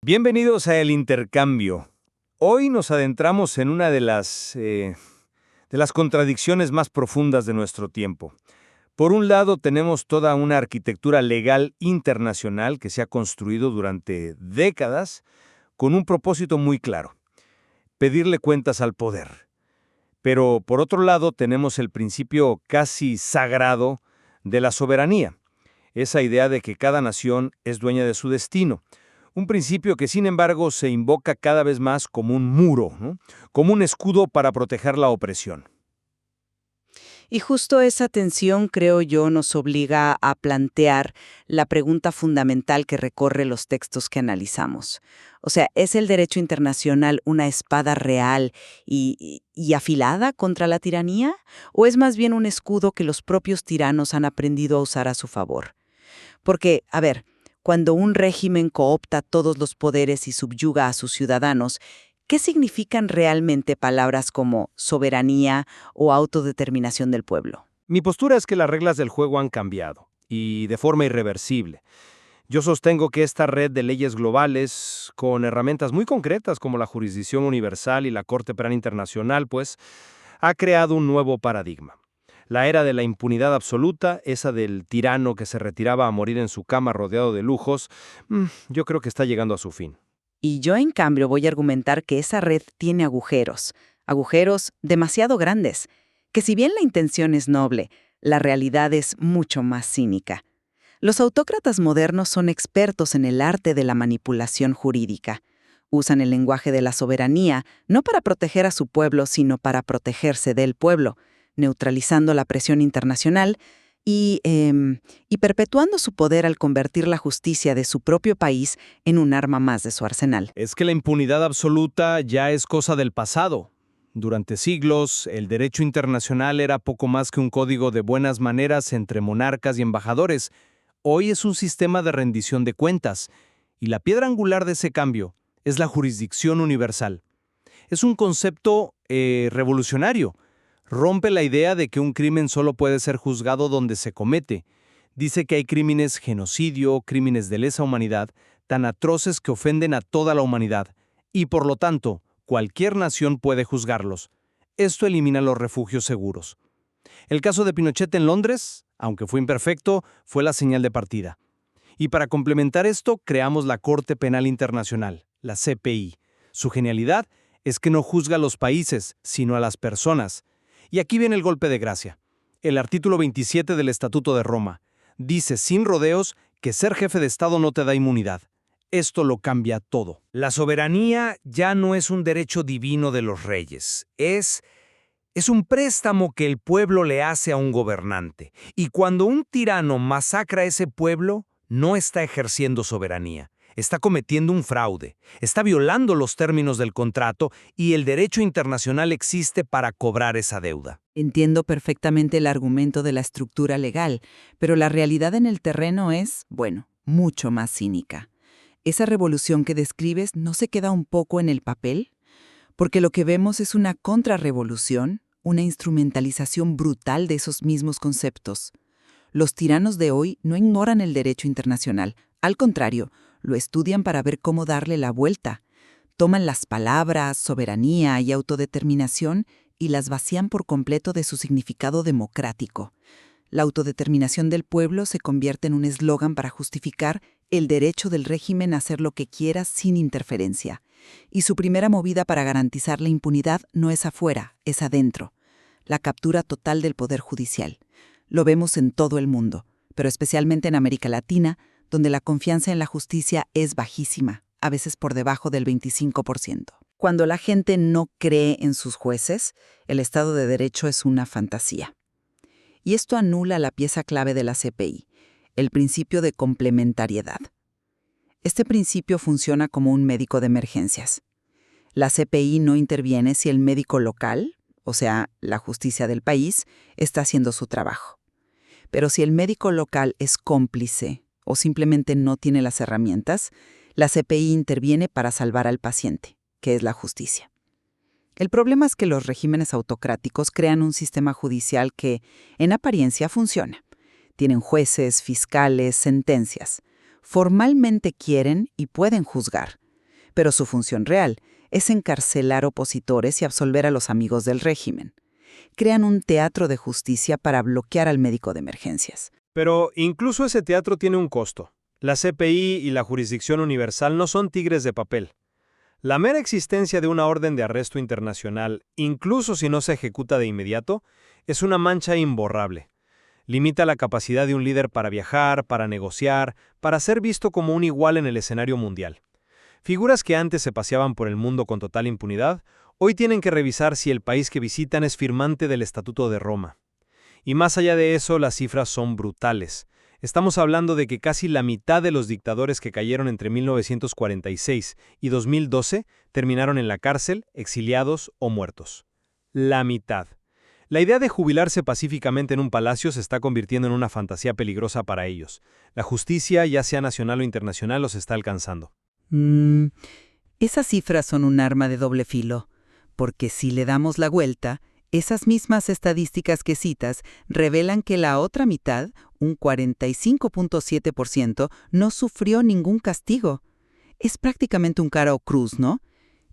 Bienvenidos a El Intercambio. Hoy nos adentramos en una de las contradicciones más profundas de nuestro tiempo. Por un lado, tenemos toda una arquitectura legal internacional que se ha construido durante décadas con un propósito muy claro: pedirle cuentas al poder. Pero por otro lado, tenemos el principio casi sagrado de la soberanía, esa idea de que cada nación es dueña de su destino. Un principio que, sin embargo, se invoca cada vez más como un muro, ¿no? Como un escudo para proteger la opresión. Y justo esa tensión, creo yo, nos obliga a plantear la pregunta fundamental que recorre los textos que analizamos. O sea, ¿es el derecho internacional una espada real y afilada contra la tiranía? ¿O es más bien un escudo que los propios tiranos han aprendido a usar a su favor? Porque, a ver, cuando un régimen coopta todos los poderes y subyuga a sus ciudadanos, ¿qué significan realmente palabras como soberanía o autodeterminación del pueblo? Mi postura es que las reglas del juego han cambiado, y de forma irreversible. Yo sostengo que esta red de leyes globales, con herramientas muy concretas como la jurisdicción universal y la Corte Penal Internacional, pues, ha creado un nuevo paradigma. La era de la impunidad absoluta, esa del tirano que se retiraba a morir en su cama rodeado de lujos, yo creo que está llegando a su fin. Y yo, en cambio, voy a argumentar que esa red tiene agujeros demasiado grandes, que si bien la intención es noble, la realidad es mucho más cínica. Los autócratas modernos son expertos en el arte de la manipulación jurídica. Usan el lenguaje de la soberanía no para proteger a su pueblo, sino para protegerse del pueblo, neutralizando la presión internacional y perpetuando su poder al convertir la justicia de su propio país en un arma más de su arsenal. Es que la impunidad absoluta ya es cosa del pasado. Durante siglos, el derecho internacional era poco más que un código de buenas maneras entre monarcas y embajadores. Hoy es un sistema de rendición de cuentas, y la piedra angular de ese cambio es la jurisdicción universal. Es un concepto revolucionario. Rompe la idea de que un crimen solo puede ser juzgado donde se comete. Dice que hay crímenes genocidio, crímenes de lesa humanidad, tan atroces que ofenden a toda la humanidad, y por lo tanto, cualquier nación puede juzgarlos. Esto elimina los refugios seguros. El caso de Pinochet en Londres, aunque fue imperfecto, fue la señal de partida. Y para complementar esto, creamos la Corte Penal Internacional, la CPI. Su genialidad es que no juzga a los países, sino a las personas. Y aquí viene el golpe de gracia. El artículo 27 del Estatuto de Roma dice sin rodeos que ser jefe de Estado no te da inmunidad. Esto lo cambia todo. La soberanía ya no es un derecho divino de los reyes. Es un préstamo que el pueblo le hace a un gobernante. Y cuando un tirano masacra a ese pueblo, no está ejerciendo soberanía. Está cometiendo un fraude, está violando los términos del contrato y el derecho internacional existe para cobrar esa deuda. Entiendo perfectamente el argumento de la estructura legal, pero la realidad en el terreno es, bueno, mucho más cínica. ¿Esa revolución que describes no se queda un poco en el papel? Porque lo que vemos es una contrarrevolución, una instrumentalización brutal de esos mismos conceptos. Los tiranos de hoy no ignoran el derecho internacional, al contrario, lo estudian para ver cómo darle la vuelta. Toman las palabras, soberanía y autodeterminación y las vacían por completo de su significado democrático. La autodeterminación del pueblo se convierte en un eslogan para justificar el derecho del régimen a hacer lo que quiera sin interferencia. Y su primera movida para garantizar la impunidad no es afuera, es adentro. La captura total del poder judicial. Lo vemos en todo el mundo, pero especialmente en América Latina, donde la confianza en la justicia es bajísima, a veces por debajo del 25%. Cuando la gente no cree en sus jueces, el Estado de Derecho es una fantasía. Y esto anula la pieza clave de la CPI, el principio de complementariedad. Este principio funciona como un médico de emergencias. La CPI no interviene si el médico local, o sea, la justicia del país, está haciendo su trabajo. Pero si el médico local es cómplice o simplemente no tiene las herramientas, la CPI interviene para salvar al paciente, que es la justicia. El problema es que los regímenes autocráticos crean un sistema judicial que, en apariencia, funciona. Tienen jueces, fiscales, sentencias. Formalmente quieren y pueden juzgar, pero su función real es encarcelar opositores y absolver a los amigos del régimen. Crean un teatro de justicia para bloquear al médico de emergencias. Pero incluso ese teatro tiene un costo. La CPI y la jurisdicción universal no son tigres de papel. La mera existencia de una orden de arresto internacional, incluso si no se ejecuta de inmediato, es una mancha imborrable. Limita la capacidad de un líder para viajar, para negociar, para ser visto como un igual en el escenario mundial. Figuras que antes se paseaban por el mundo con total impunidad, hoy tienen que revisar si el país que visitan es firmante del Estatuto de Roma. Y más allá de eso, las cifras son brutales. Estamos hablando de que casi la mitad de los dictadores que cayeron entre 1946 y 2012 terminaron en la cárcel, exiliados o muertos. La mitad. La idea de jubilarse pacíficamente en un palacio se está convirtiendo en una fantasía peligrosa para ellos. La justicia, ya sea nacional o internacional, los está alcanzando. Esas cifras son un arma de doble filo, porque si le damos la vuelta, esas mismas estadísticas que citas revelan que la otra mitad, un 45.7%, no sufrió ningún castigo. Es prácticamente un cara o cruz, ¿no?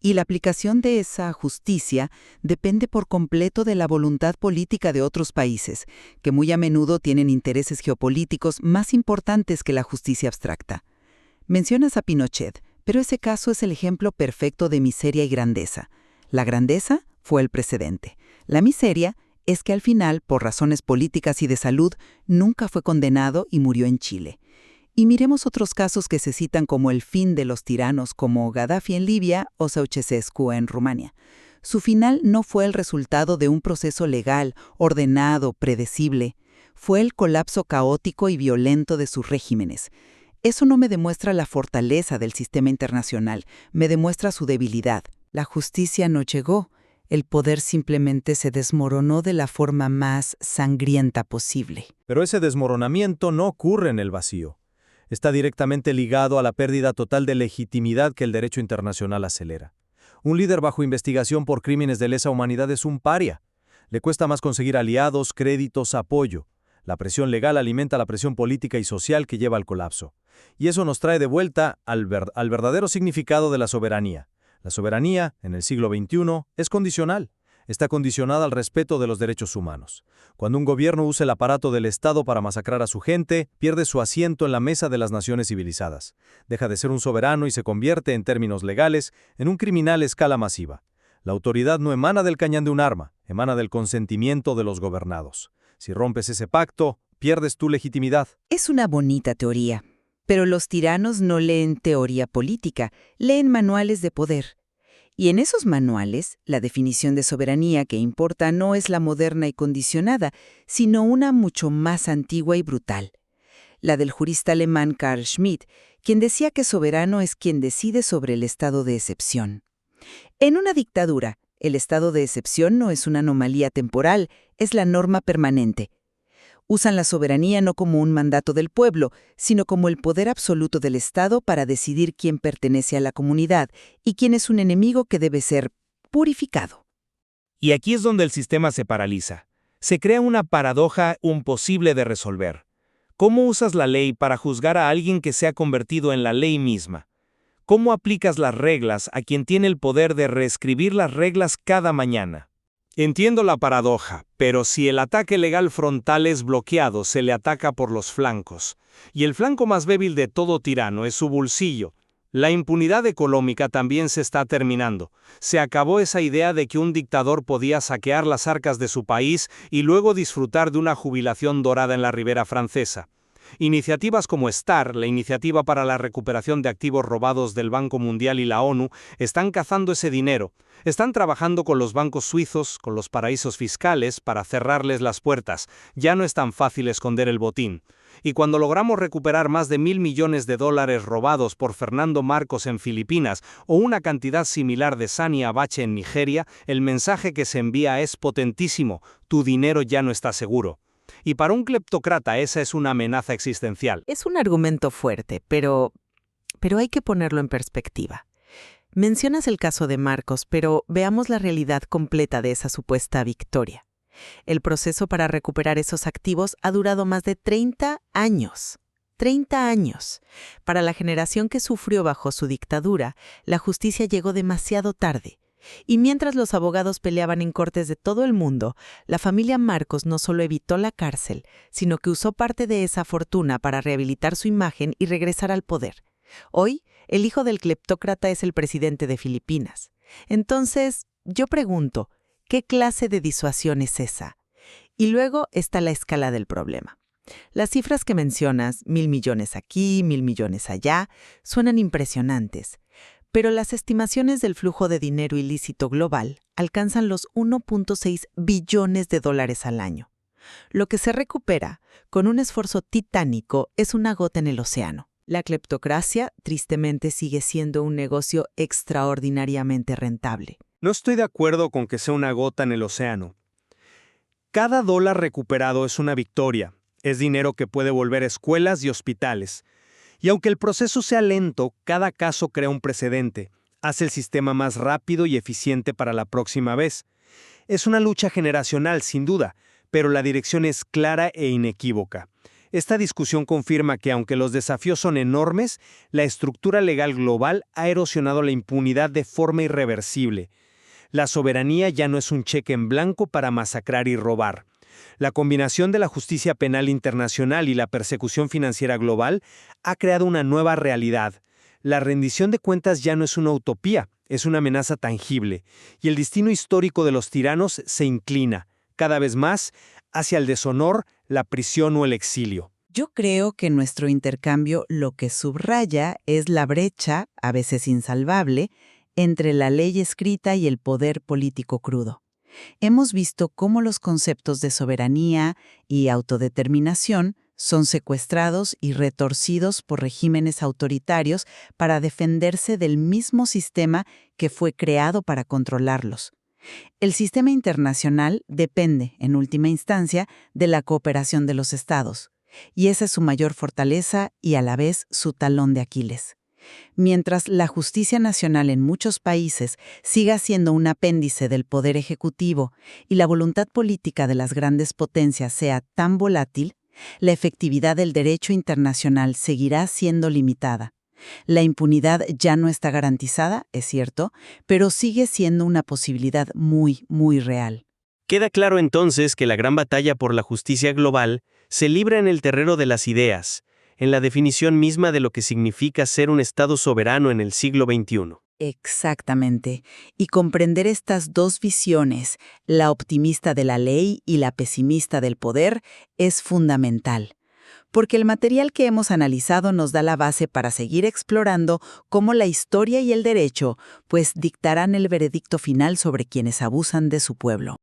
Y la aplicación de esa justicia depende por completo de la voluntad política de otros países, que muy a menudo tienen intereses geopolíticos más importantes que la justicia abstracta. Mencionas a Pinochet, pero ese caso es el ejemplo perfecto de miseria y grandeza. La grandeza fue el precedente. La miseria es que al final, por razones políticas y de salud, nunca fue condenado y murió en Chile. Y miremos otros casos que se citan como el fin de los tiranos, como Gaddafi en Libia o Ceausescu en Rumania. Su final no fue el resultado de un proceso legal, ordenado, predecible. Fue el colapso caótico y violento de sus regímenes. Eso no me demuestra la fortaleza del sistema internacional, me demuestra su debilidad. La justicia no llegó. El poder simplemente se desmoronó de la forma más sangrienta posible. Pero ese desmoronamiento no ocurre en el vacío. Está directamente ligado a la pérdida total de legitimidad que el derecho internacional acelera. Un líder bajo investigación por crímenes de lesa humanidad es un paria. Le cuesta más conseguir aliados, créditos, apoyo. La presión legal alimenta la presión política y social que lleva al colapso. Y eso nos trae de vuelta al verdadero significado de la soberanía. La soberanía, en el siglo XXI, es condicional. Está condicionada al respeto de los derechos humanos. Cuando un gobierno usa el aparato del Estado para masacrar a su gente, pierde su asiento en la mesa de las naciones civilizadas. Deja de ser un soberano y se convierte, en términos legales, en un criminal a escala masiva. La autoridad no emana del cañón de un arma, emana del consentimiento de los gobernados. Si rompes ese pacto, pierdes tu legitimidad. Es una bonita teoría, pero los tiranos no leen teoría política, leen manuales de poder. Y en esos manuales, la definición de soberanía que importa no es la moderna y condicionada, sino una mucho más antigua y brutal. La del jurista alemán Carl Schmitt, quien decía que soberano es quien decide sobre el estado de excepción. En una dictadura, el estado de excepción no es una anomalía temporal, es la norma permanente. Usan la soberanía no como un mandato del pueblo, sino como el poder absoluto del Estado para decidir quién pertenece a la comunidad y quién es un enemigo que debe ser purificado. Y aquí es donde el sistema se paraliza. Se crea una paradoja imposible de resolver. ¿Cómo usas la ley para juzgar a alguien que se ha convertido en la ley misma? ¿Cómo aplicas las reglas a quien tiene el poder de reescribir las reglas cada mañana? Entiendo la paradoja, pero si el ataque legal frontal es bloqueado, se le ataca por los flancos. Y el flanco más débil de todo tirano es su bolsillo. La impunidad económica también se está terminando. Se acabó esa idea de que un dictador podía saquear las arcas de su país y luego disfrutar de una jubilación dorada en la Ribera Francesa. Iniciativas como STAR, la Iniciativa para la Recuperación de Activos Robados del Banco Mundial y la ONU, están cazando ese dinero. Están trabajando con los bancos suizos, con los paraísos fiscales, para cerrarles las puertas. Ya no es tan fácil esconder el botín. Y cuando logramos recuperar más de $1.000 millones robados por Fernando Marcos en Filipinas o una cantidad similar de Sani Abache en Nigeria, el mensaje que se envía es potentísimo: tu dinero ya no está seguro. Y para un cleptócrata esa es una amenaza existencial. Es un argumento fuerte, pero hay que ponerlo en perspectiva. Mencionas el caso de Marcos, pero veamos la realidad completa de esa supuesta victoria. El proceso para recuperar esos activos ha durado más de 30 años. 30 años. Para la generación que sufrió bajo su dictadura, la justicia llegó demasiado tarde. Y mientras los abogados peleaban en cortes de todo el mundo, la familia Marcos no solo evitó la cárcel, sino que usó parte de esa fortuna para rehabilitar su imagen y regresar al poder. Hoy, el hijo del cleptócrata es el presidente de Filipinas. Entonces, yo pregunto, ¿qué clase de disuasión es esa? Y luego está la escala del problema. Las cifras que mencionas, 1.000 millones aquí, 1.000 millones allá, suenan impresionantes. Pero las estimaciones del flujo de dinero ilícito global alcanzan los 1.6 billones de dólares al año. Lo que se recupera, con un esfuerzo titánico, es una gota en el océano. La cleptocracia, tristemente, sigue siendo un negocio extraordinariamente rentable. No estoy de acuerdo con que sea una gota en el océano. Cada dólar recuperado es una victoria. Es dinero que puede volver a escuelas y hospitales. Y aunque el proceso sea lento, cada caso crea un precedente, hace el sistema más rápido y eficiente para la próxima vez. Es una lucha generacional, sin duda, pero la dirección es clara e inequívoca. Esta discusión confirma que, aunque los desafíos son enormes, la estructura legal global ha erosionado la impunidad de forma irreversible. La soberanía ya no es un cheque en blanco para masacrar y robar. La combinación de la justicia penal internacional y la persecución financiera global ha creado una nueva realidad. La rendición de cuentas ya no es una utopía, es una amenaza tangible, y el destino histórico de los tiranos se inclina, cada vez más, hacia el deshonor, la prisión o el exilio. Yo creo que nuestro intercambio lo que subraya es la brecha, a veces insalvable, entre la ley escrita y el poder político crudo. Hemos visto cómo los conceptos de soberanía y autodeterminación son secuestrados y retorcidos por regímenes autoritarios para defenderse del mismo sistema que fue creado para controlarlos. El sistema internacional depende, en última instancia, de la cooperación de los estados, y esa es su mayor fortaleza y a la vez su talón de Aquiles. Mientras la justicia nacional en muchos países siga siendo un apéndice del poder ejecutivo y la voluntad política de las grandes potencias sea tan volátil, la efectividad del derecho internacional seguirá siendo limitada. La impunidad ya no está garantizada, es cierto, pero sigue siendo una posibilidad muy, muy real. Queda claro entonces que la gran batalla por la justicia global se libra en el terreno de las ideas, en la definición misma de lo que significa ser un Estado soberano en el siglo XXI. Exactamente. Y comprender estas dos visiones, la optimista de la ley y la pesimista del poder, es fundamental. Porque el material que hemos analizado nos da la base para seguir explorando cómo la historia y el derecho, pues, dictarán el veredicto final sobre quienes abusan de su pueblo.